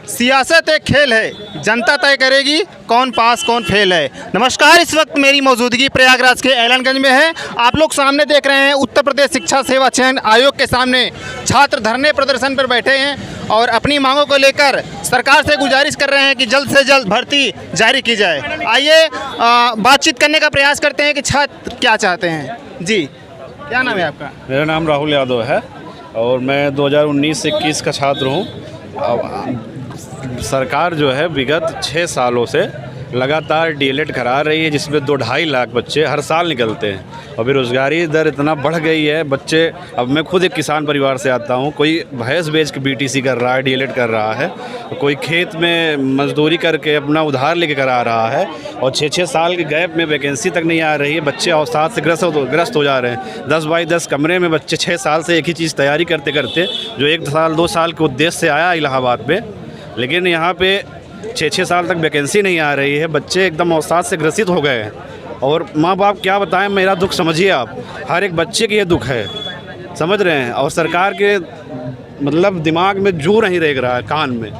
सियासत एक खेल है, जनता तय करेगी कौन पास कौन फेल है। नमस्कार, इस वक्त मेरी मौजूदगी प्रयागराज के ऐलनगंज में है। आप लोग सामने देख रहे हैं उत्तर प्रदेश शिक्षा सेवा चयन आयोग के सामने छात्र धरने प्रदर्शन पर बैठे हैं और अपनी मांगों को लेकर सरकार से गुजारिश कर रहे हैं कि जल्द से जल्द भर्ती जारी की जाए। आइए बातचीत करने का प्रयास करते हैं कि छात्र क्या चाहते हैं। जी, क्या नाम है आपका? मेरा नाम राहुल यादव है और मैं 2019 से 21 का छात्र हूँ। सरकार जो है विगत 6 सालों से लगातार डीएलएड करा रही है, जिसमें 2-2.5 लाख बच्चे हर साल निकलते हैं और बेरोज़गारी दर इतना बढ़ गई है। बच्चे, अब मैं खुद एक किसान परिवार से आता हूँ, कोई भैंस बेच के बीटीसी कर रहा है, डीएलएड कर रहा है, कोई खेत में मजदूरी करके अपना उधार लेके करा रहा है और 6-6 साल के गैप में वैकेंसी तक नहीं आ रही है। बच्चे अवसाद से ग्रस्त हो जा रहे हैं। 10 बाई 10 कमरे में बच्चे 6 साल से एक ही चीज़ तैयारी करते करते जो 1 साल 2 साल के उद्देश्य से आया इलाहाबाद में, लेकिन यहाँ पे 6-6 साल तक वैकेंसी नहीं आ रही है। बच्चे एकदम अवसाद से ग्रसित हो गए हैं और माँ बाप क्या बताएं, मेरा दुख समझिए आप, हर एक बच्चे की ये दुख है, समझ रहे हैं। और सरकार के मतलब दिमाग में जू नहीं रेंग रहा है कान में।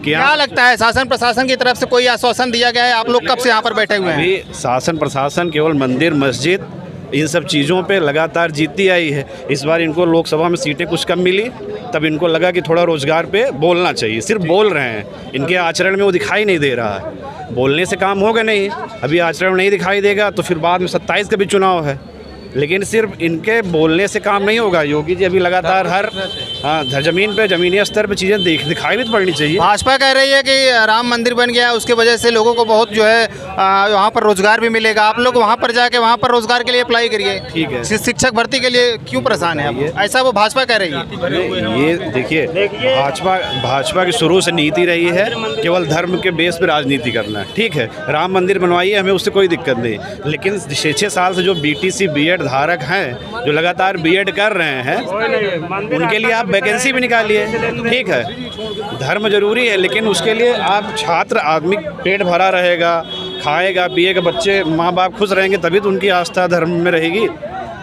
क्या लगता है शासन प्रशासन की तरफ से कोई आश्वासन दिया गया है? आप लोग कब से यहाँ पर बैठे हुए हैं? अभी शासन प्रशासन केवल मंदिर मस्जिद इन सब चीज़ों पे लगातार जीतती आई है। इस बार इनको लोकसभा में सीटें कुछ कम मिली, तब इनको लगा कि थोड़ा रोज़गार पे बोलना चाहिए। सिर्फ बोल रहे हैं, इनके आचरण में वो दिखाई नहीं दे रहा है। बोलने से काम होगा नहीं, अभी आचरण नहीं दिखाई देगा तो फिर बाद में 27 का भी चुनाव है, लेकिन सिर्फ इनके बोलने से काम नहीं होगा। योगी जी अभी लगातार हर ज़मीन पे, ज़मीनी स्तर पे चीज़ें दिखाई भी तो पड़नी चाहिए। भाजपा कह रही है कि राम मंदिर बन गया, उसके वजह से लोगों को बहुत जो है वहाँ पर रोजगार भी मिलेगा। आप लोग वहाँ पर जाके वहाँ पर रोजगार के लिए अप्लाई करिए। ठीक है, शिक्षक भर्ती के लिए क्यों परेशान है आप? ऐसा वो भाजपा कह रही है। ये देखिए, भाजपा की शुरू से नीति रही है केवल धर्म के बेस पर राजनीति करना है। ठीक है, राम मंदिर बनवाइए, हमें उससे कोई दिक्कत नहीं, लेकिन 6-6 साल से जो बीटीसी बीएड धारक हैं, जो लगातार बीएड कर रहे हैं, उनके लिए आप वैकेंसी भी निकालिए। ठीक है, धर्म जरूरी है, लेकिन उसके लिए आप छात्र आदमी पेट भरा रहेगा, खाएगा पिएगा, बच्चे माँ बाप खुश रहेंगे, तभी तो उनकी आस्था धर्म में रहेगी।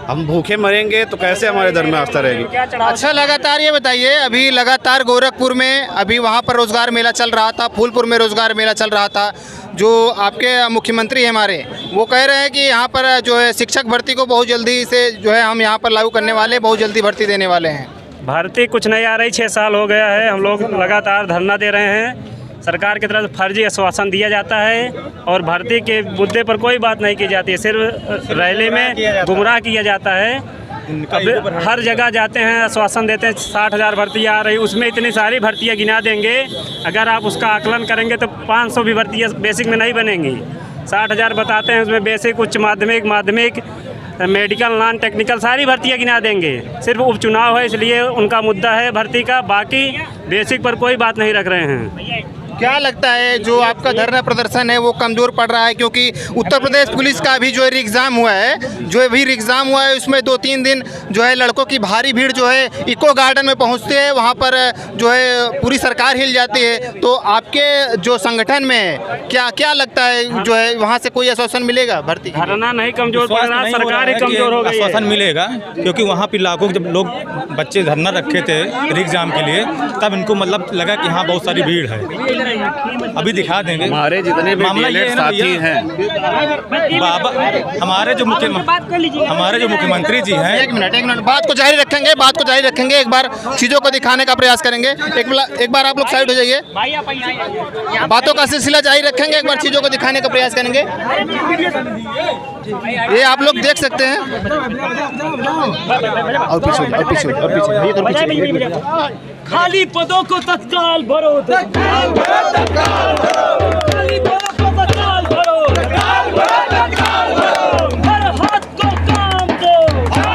हम भूखे मरेंगे तो कैसे हमारे धर्म में आस्था रहेगी? अच्छा, लगातार ये बताइए, अभी लगातार गोरखपुर में अभी वहाँ पर रोजगार मेला चल रहा था, फूलपुर में रोजगार मेला चल रहा था। जो आपके मुख्यमंत्री हैं हमारे, वो कह रहे हैं कि यहाँ पर जो है शिक्षक भर्ती को बहुत जल्दी से जो है हम यहाँ पर लागू करने वाले, बहुत जल्दी भर्ती देने वाले हैं। भर्ती कुछ नहीं आ रही, 6 साल हो गया है, हम लोग लगातार धरना दे रहे हैं। सरकार की तरफ फर्जी आश्वासन दिया जाता है और भर्ती के मुद्दे पर कोई बात नहीं की जाती है, सिर्फ रैली में गुमराह किया जाता है। अब हर जगह जाते हैं, आश्वासन देते हैं 60,000 भर्ती आ रही, उसमें इतनी सारी भर्तियाँ गिना देंगे। अगर आप उसका आकलन करेंगे तो 500 भी भर्तियाँ बेसिक में नहीं बनेंगी। 60,000 बताते हैं, उसमें बेसिक, उच्च माध्यमिक, मेडिकल, नॉन टेक्निकल सारी भर्तियाँ गिना देंगे। सिर्फ उपचुनाव है इसलिए उनका मुद्दा है भर्ती का, बाकी बेसिक पर कोई बात नहीं रख रहे हैं। क्या लगता है जो आपका धरना प्रदर्शन है वो कमज़ोर पड़ रहा है? क्योंकि उत्तर प्रदेश पुलिस का भी जो एग्ज़ाम हुआ है, उसमें 2-3 दिन जो है लड़कों की भारी भीड़ जो है इको गार्डन में पहुंचते हैं, वहां पर जो है पूरी सरकार हिल जाती है। तो आपके जो संगठन में क्या लगता है, जो है वहां से कोई आश्वासन मिलेगा भर्ती? धरना नहीं कमज़ोर पड़ रहा, सरकार ही कमज़ोर हो गई है। आश्वासन मिलेगा क्योंकि वहाँ पर लाखों जब लोग बच्चे धरना रखे थे एग्ज़ाम के लिए, तब इनको मतलब लगा कि हाँ बहुत सारी भीड़ है। अभी दिखा देंगे हमारे जितने भी साथी हैं, बाबा हमारे जो मुख्यमंत्री जी हैं। एक मिनट, बात को जारी रखेंगे। एक बार चीज़ों को दिखाने का प्रयास करेंगे। एक बार आप लोग साइड हो जाइए, बातों का सिलसिला जारी रखेंगे, एक बार चीज़ों को दिखाने का प्रयास करेंगे। ये आप लोग देख सकते हैं। और पीछे खाली पदों को तत्काल भरो, खाली पदों को तत्काल भरो, हर हाथ को काम दो, हर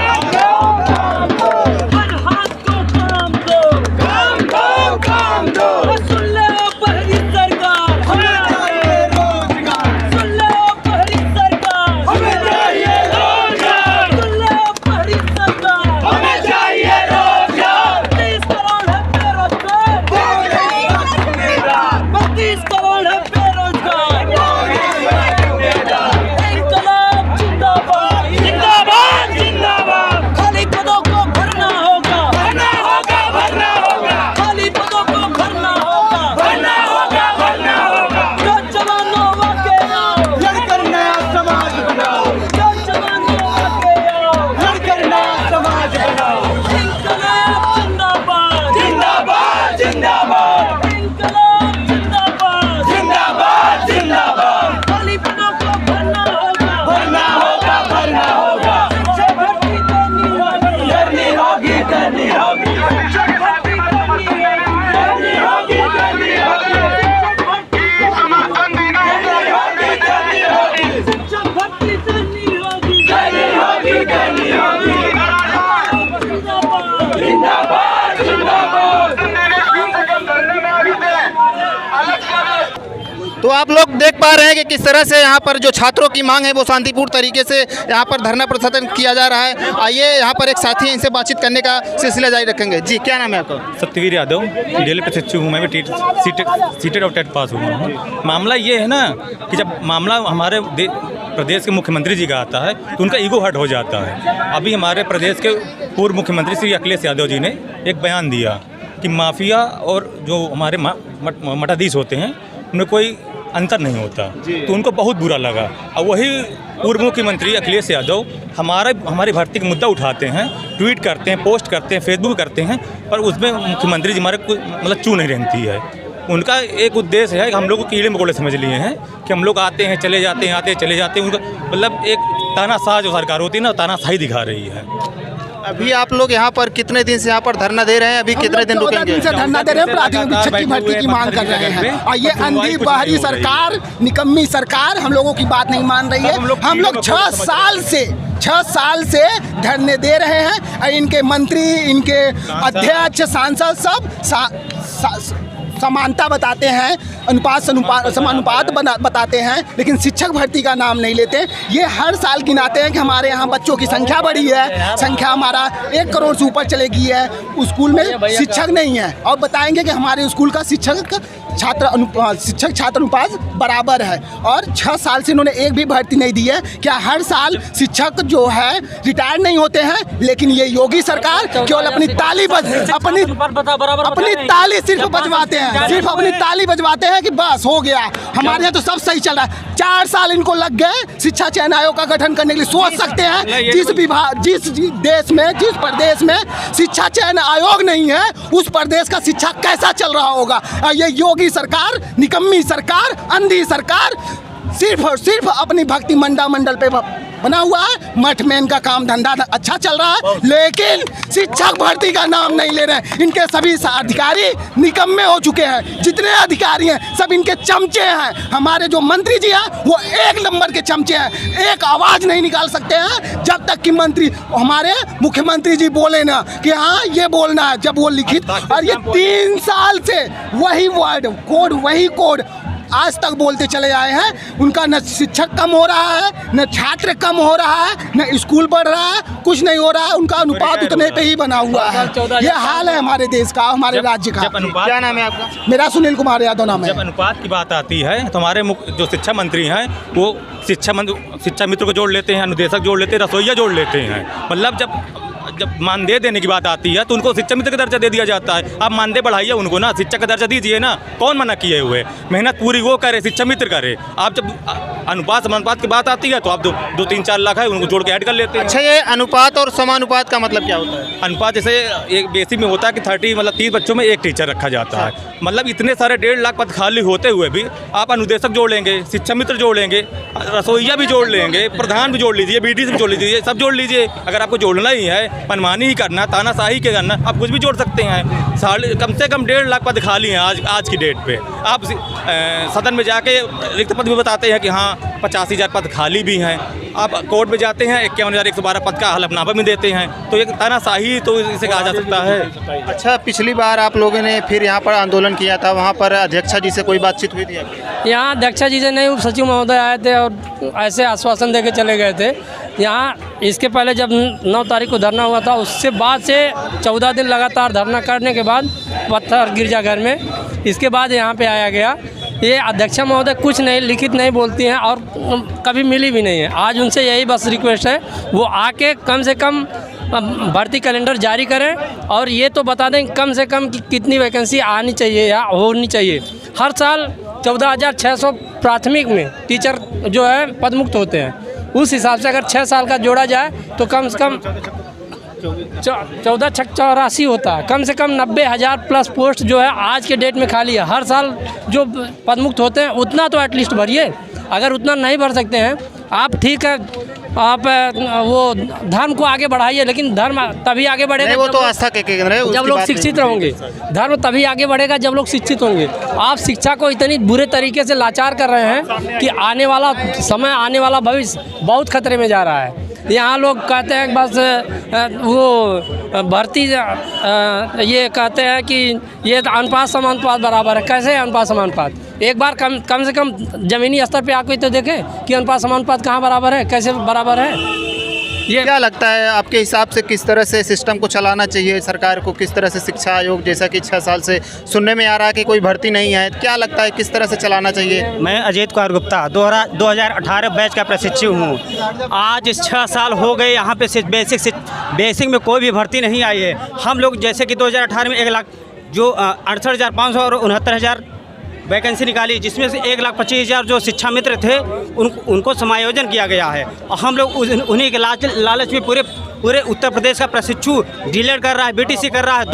हाथ को काम दो, सुन ले पहली सरकार, सुन ले पहली सरकार, हमें चाहिए रोजगार, सुन ले पहली सरकार, हमें चाहिए रोजगार। 30 करोड़ है तो आप लोग देख पा रहे हैं कि किस तरह से यहाँ पर जो छात्रों की मांग है वो शांतिपूर्ण तरीके से यहाँ पर धरना प्रदर्शन किया जा रहा है। आइए यहाँ पर एक साथी हैं, इनसे बातचीत करने का सिलसिला जारी रखेंगे। जी, क्या नाम है आपका? सत्यवीर यादव, डेली प्रशिक्षु हूँ। मैं भी सीटेड और टेट पास हुआ हूँ। मामला ये है ना कि जब मामला हमारे प्रदेश के मुख्यमंत्री जी का आता है तो उनका ईगो हर्ट हो जाता है। अभी हमारे प्रदेश के पूर्व मुख्यमंत्री श्री अखिलेश यादव जी ने एक बयान दिया कि माफिया और जो हमारे मठाधीश होते हैं उनमें कोई अंतर नहीं होता, तो उनको बहुत बुरा लगा। और वही पूर्व मुख्यमंत्री अखिलेश यादव हमारी भर्ती का मुद्दा उठाते हैं, ट्वीट करते हैं, पोस्ट करते हैं, फेसबुक करते हैं, पर उसमें मुख्यमंत्री जी हमारे मतलब चू नहीं रहती है। उनका एक उद्देश्य है कि हम लोग को कीड़े मकोड़े समझ लिए हैं कि हम लोग आते हैं चले जाते हैं, आते हैं चले जाते हैं। उनका मतलब एक तानाशाह जो सरकार होती है ना, तानाशाही दिखा रही है। अभी आप लोग यहाँ पर कितने दिन से यहाँ पर धरना दे रहे हैं? अभी कितने दिन रुकेंगे? से धरना दे रहे हैं, प्राथमिक शिक्षक की भर्ती की मांग कर रहे हैं। और ये अंधी बाहरी सरकार, निकम्मी सरकार हम लोगों की बात नहीं मान रही है। हम लोग 6 साल से धरने दे रहे हैं और इनके मंत्री, इनके अध्यक्ष, सांसद सब समानता बताते हैं, समानुपात बताते हैं, लेकिन शिक्षक भर्ती का नाम नहीं लेते। ये हर साल गिनाते हैं कि हमारे यहाँ बच्चों की संख्या बढ़ी है, संख्या हमारा 1 करोड़ से ऊपर चले गई है, स्कूल में शिक्षक नहीं है, और बताएंगे कि हमारे स्कूल का शिक्षक छात्र अनुपात बराबर है। और 6 साल से इन्होंने एक भी भर्ती नहीं दी है। क्या हर साल शिक्षक जो है रिटायर नहीं होते हैं? लेकिन ये योगी सरकार केवल अपनी ताली सिर्फ बजवाते हैं, सिर्फ अपनी ताली बजवाते हैं कि बस हो गया, हमारे यहाँ तो सब सही चल रहा है। 4 साल इनको लग गए शिक्षा चयन आयोग का गठन करने के लिए। सोच सकते हैं जिस देश में, जिस प्रदेश में शिक्षा चयन आयोग नहीं है, उस प्रदेश का शिक्षा कैसा चल रहा होगा। ये योगी सरकार, निकम्मी सरकार, अंधी सरकार सिर्फ और सिर्फ अपनी भक्ति मंडल पे बना हुआ है। मठ में इनका काम धंधा अच्छा चल रहा है, लेकिन शिक्षक भर्ती का नाम नहीं ले रहे हैं। इनके सभी अधिकारी निकम्मे हो चुके हैं। जितने अधिकारी हैं सब इनके चमचे हैं। हमारे जो मंत्री जी हैं वो 1 नंबर के चमचे हैं, एक आवाज़ नहीं निकाल सकते हैं जब तक कि हमारे मुख्यमंत्री जी बोले ना कि हाँ ये बोलना है, जब वो लिखित। और ये 3 साल से वही कोड आज तक बोलते चले आए हैं। उनका न शिक्षक कम हो रहा है, न छात्र कम हो रहा है, न स्कूल बढ़ रहा है, कुछ नहीं हो रहा है। उनका अनुपात उतने पे ही बना हुआ है। ये हाल है हमारे देश का, हमारे राज्य का। क्या नाम है आपका? मेरा सुनील कुमार यादव नाम है। जब अनुपात की बात आती है तो हमारे जो शिक्षा मंत्री हैं वो शिक्षा मित्र को जोड़ लेते हैं, अनुदेशक जोड़ लेते हैं, रसोइया जोड़ लेते हैं। मतलब जब मानदेय देने की बात आती है तो उनको शिक्षा मित्र का दर्जा दे दिया जाता है। आप मानदेय बढ़ाइए उनको ना, शिक्षक का दर्जा दीजिए ना। कौन मना किए हुए? मेहनत पूरी वो करे, शिक्षा मित्र करे। आप जब अनुपात समानुपात की बात आती है तो आप 2-3-4 लाख है उनको जोड़ के ऐड कर लेते हैं। अच्छा, ये अनुपात और समानुपात का मतलब क्या होता है? अनुपात जैसे एक बेसिक में होता है कि 30 बच्चों में 1 टीचर रखा जाता है। मतलब इतने सारे 1.5 लाख पद खाली होते हुए भी आप अनुदेशक जोड़ लेंगे, शिक्षा मित्र जोड़ लेंगे, रसोइया भी जोड़ लेंगे, प्रधान भी जोड़ लीजिए, BDC भी जोड़ लीजिए, सब जोड़ लीजिए। अगर आपको जोड़ना ही है, मनमानी ही करना, तानाशाही के करना, आप कुछ भी जोड़ सकते हैं। कम से कम 1.5 लाख पद खाली हैं आज की डेट पे। आप सदन में जाके रिक्त पद भी बताते हैं कि हाँ 85,000 पद खाली भी हैं। आप कोर्ट में जाते हैं 51,112 पद का हलफनामा भी देते हैं। तो एक तानाशाही तो इसे कहा जा सकता है। अच्छा, पिछली बार आप लोगों ने फिर यहाँ पर आंदोलन किया था, वहाँ पर अध्यक्षा जी से कोई बातचीत हुई थी? यहाँ अध्यक्षा जी से नहीं, उप सचिव महोदय आए थे और ऐसे आश्वासन देके चले गए थे। यहाँ इसके पहले जब 9 तारीख को धरना हुआ था, उससे बाद से 14 दिन लगातार धरना करने के बाद पत्थर गिर जा घर में, इसके बाद यहाँ पे आया गया। ये अध्यक्षा महोदय कुछ नहीं, लिखित नहीं बोलती हैं और कभी मिली भी नहीं है। आज उनसे यही बस रिक्वेस्ट है, वो आके कम से कम भर्ती कैलेंडर जारी करें और ये तो बता दें कम से कम कि कितनी वैकेंसी आनी चाहिए या होनी चाहिए। हर साल 14,600 प्राथमिक में टीचर जो है पदमुक्त होते हैं। उस हिसाब से अगर 6 साल का जोड़ा जाए तो कम से कम 14,684 होता है। कम से कम 90,000 प्लस पोस्ट जो है आज के डेट में खाली है। हर साल जो पदमुक्त होते हैं उतना तो एटलीस्ट भरिए। अगर उतना नहीं भर सकते हैं आप, ठीक है, आप वो धर्म को आगे बढ़ाइए, लेकिन धर्म तभी आगे बढ़ेगा वो तो आस्था के केंद्र है, जब लोग शिक्षित रहेंगे। धर्म तभी आगे बढ़ेगा जब लोग शिक्षित होंगे। आप शिक्षा को इतनी बुरे तरीके से लाचार कर रहे हैं कि आने वाला समय, आने वाला भविष्य बहुत खतरे में जा रहा है। यहाँ लोग कहते हैं बस वो भर्ती ये कहते हैं कि ये अनुपात समानुपात बराबर है। कैसे अनुपात समानुपात? एक बार कम से कम ज़मीनी स्तर पे आके तो देखें कि अनुपात समानुपात कहाँ बराबर है, कैसे बराबर है। ये क्या लगता है आपके हिसाब से किस तरह से सिस्टम को चलाना चाहिए सरकार को, किस तरह से शिक्षा आयोग जैसा कि 6 साल से सुनने में आ रहा है कि कोई भर्ती नहीं है, क्या लगता है किस तरह से चलाना चाहिए? मैं अजीत कुमार गुप्ता 2018 बैच का प्रशिक्षु हूँ। आज 6 साल हो गए यहाँ पे बेसिक में कोई भी भर्ती नहीं आई है। हम लोग जैसे कि 2018 में 1 लाख जो 68,500 और 69,000 वैकेंसी निकाली, जिसमें से 1,25,000 जो शिक्षा मित्र थे उनको समायोजन किया गया है। और हम लोग उन्हीं के लालच में पूरे उत्तर प्रदेश का प्रशिक्षु डीलेट कर रहा है, बीटीसी कर रहा है,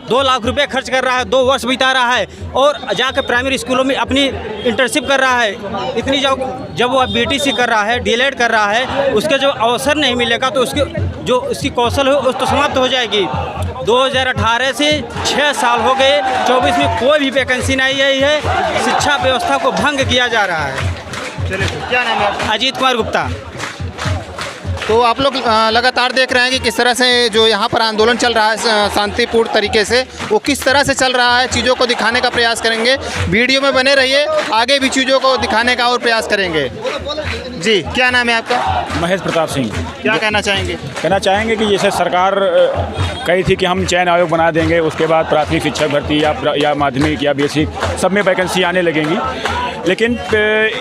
2 लाख रुपए खर्च कर रहा है, 2 वर्ष बिता रहा है और जाकर प्राइमरी स्कूलों में अपनी इंटर्नशिप कर रहा है। इतनी जब वो बीटीसी कर रहा है, डीलेट कर रहा है, उसके जो अवसर नहीं मिलेगा तो उसकी कौशल हो तो समाप्त हो जाएगी। 2018 से 6 साल हो गए, 24 में कोई भी वैकेंसी नहीं आई है। शिक्षा व्यवस्था को भंग किया जा रहा है। चलिए, क्या नाम है आपका? अजीत कुमार गुप्ता। तो आप लोग लगातार देख रहे हैं कि किस तरह से जो यहाँ पर आंदोलन चल रहा है शांतिपूर्ण तरीके से, वो किस तरह से चल रहा है, चीज़ों को दिखाने का प्रयास करेंगे। वीडियो में बने रहिए, आगे भी चीज़ों को दिखाने का और प्रयास करेंगे। जी, क्या नाम है आपका? महेश प्रताप सिंह। क्या कहना चाहेंगे? कहना चाहेंगे कि जैसे सरकार कही थी कि हम चयन आयोग बना देंगे, उसके बाद प्राथमिक शिक्षक भर्ती या माध्यमिक या बेसिक सब में वैकेंसी आने लगेंगी, लेकिन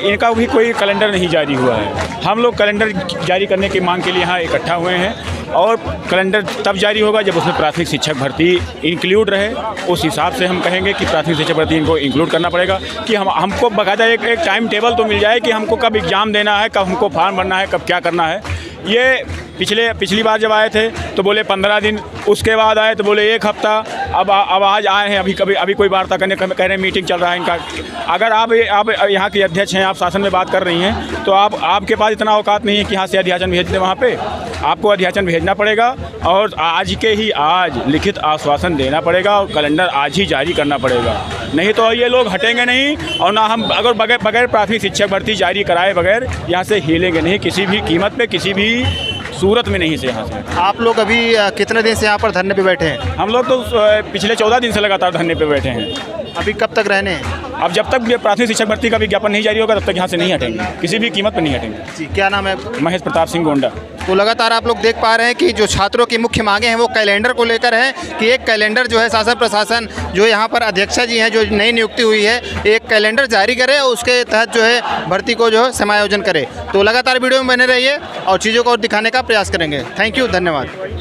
इनका भी कोई कैलेंडर नहीं जारी हुआ है। हम लोग कैलेंडर जारी करने की मांग के लिए यहाँ इकट्ठा हुए हैं और कैलेंडर तब जारी होगा जब उसमें प्राथमिक शिक्षक भर्ती इंक्लूड रहे। उस हिसाब से हम कहेंगे कि प्राथमिक शिक्षक भर्ती इनको इंक्लूड करना पड़ेगा कि हमको बाकायदा एक टाइम टेबल तो मिल जाए कि हमको कब एग्ज़ाम देना है, कब हमको फॉर्म भरना है, कब क्या करना है। ये पिछली बार जब आए थे तो बोले 15 दिन, उसके बाद आए तो बोले 1 हफ्ता, अब आज आए हैं अभी कोई वार्ता करने कह रहे हैं मीटिंग चल रहा है इनका। अगर आप यहाँ के अध्यक्ष हैं, आप शासन में बात कर रही हैं, तो आपके पास इतना औकात नहीं है कि यहाँ से अध्याचन भेज दें। वहाँ पे आपको अध्याचन भेजना पड़ेगा और आज लिखित आश्वासन देना पड़ेगा और कैलेंडर आज ही जारी करना पड़ेगा, नहीं तो ये लोग हटेंगे नहीं। और ना हम अगर बगैर प्राथमिक शिक्षक भर्ती जारी कराए बगैर यहाँ से हिलेंगे नहीं, किसी भी कीमत पे, किसी भी सूरत में नहीं से यहाँ से। आप लोग अभी कितने दिन से यहाँ पर धरने पे बैठे हैं? हम लोग तो पिछले 14 दिन से लगातार धरने पे बैठे हैं। अभी कब तक रहने हैं? अब जब तक प्राथमिक शिक्षक भर्ती का विज्ञापन नहीं जारी होगा तब तक यहाँ से नहीं हटेंगे, किसी भी कीमत पर नहीं हटेंगे। जी, क्या नाम है? महेश प्रताप सिंह गोंडा। तो लगातार आप लोग देख पा रहे हैं कि जो छात्रों की मुख्य मांगे हैं वो कैलेंडर को लेकर है कि एक कैलेंडर जो है शासन प्रशासन जो यहाँ पर अध्यक्षा जी हैं, जो नई नियुक्ति हुई है, एक कैलेंडर जारी करे और उसके तहत जो है भर्ती को जो है समायोजन करे। तो लगातार वीडियो में बने रहिए और चीज़ों को और दिखाने का प्रयास करेंगे। थैंक यू, धन्यवाद।